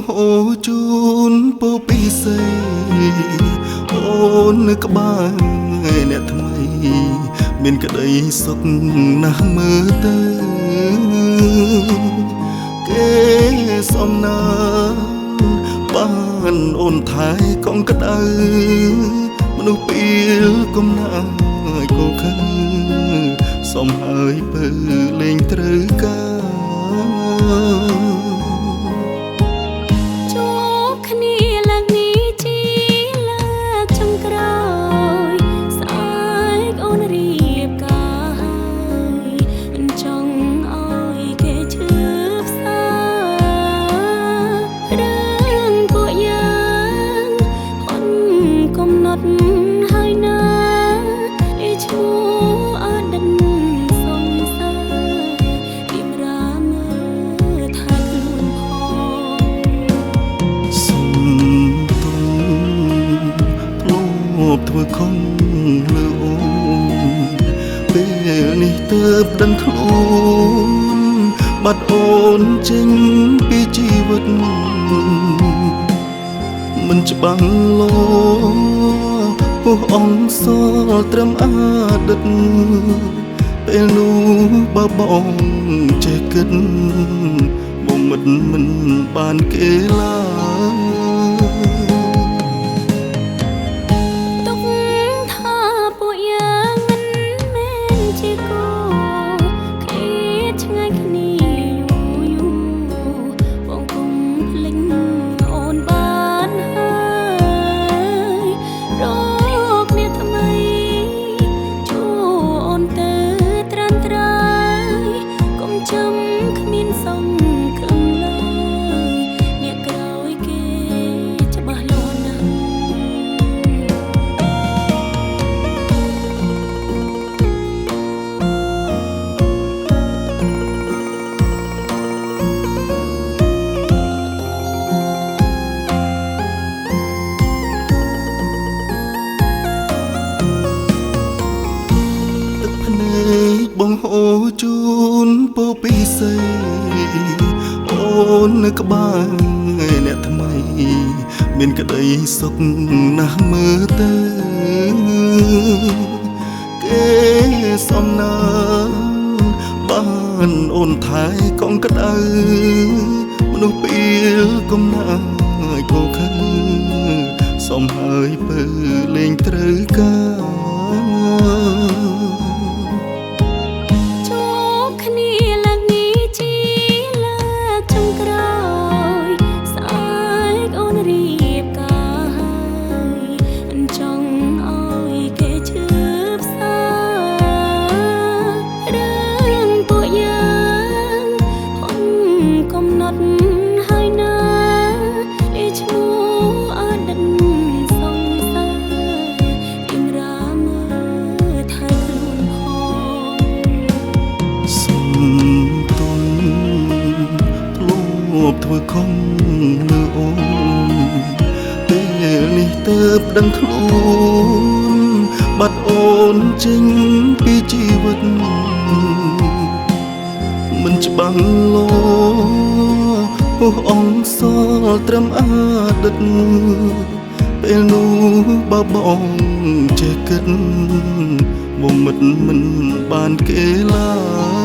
ហូជូនពោពីស័យអូននៅក្បែរអ្នកថ្មីមានក្តីសុខណាស់មើលទៅគេសំណាបានអូនថែកងក្តៅមនុស្សពីលគុំណាយកូខើសំហើយពើលេងត្រូវការជួបគ្នាឡើងនេះជាលើកចុងក្រោយស្អែកអូនរៀបការហើយមិនចង់ឲ្យគេឈឺផ្សារឿងពួកយើងហន់កំណត់ហើយណាឯឈ្មោះអដិនសំសាពីរាមើលថាខ្លួនផងធ្វើខំលើអូនពេលនេះទើបដឹងខ្លួនបាត់អូនចេញពីជីវិតមិនច្បាំងលោពោះអងសល់ត្រឹមអតីតពេលនោះបើបងចេះគិតមកមិនបានគេឡើយបងហូជូនពោពីស័យអូននៅក្បែរអ្នកថ្មីមានក្តីសុខណាស់មើលទៅគេសំណាបានអូនថែកងក្តៅមនុស្សពីលគុំណាយកូខើសំហើយពើលេងត្រូវការហើយណាឯឈ្មោះអដិនសំសាពីរាមើលថាខ្លួនផងសុំទុំធ្លាប់ធ្វើខំលើអូនពេលនេះទើបដឹងខ្លួនបាត់អូនចេញពីជីវិតមិនច្បាំងលោពោះអងសល់ត្រឹមអតីតពេលនោះបើបងចេះគិតមកមិនបានគេឡើយ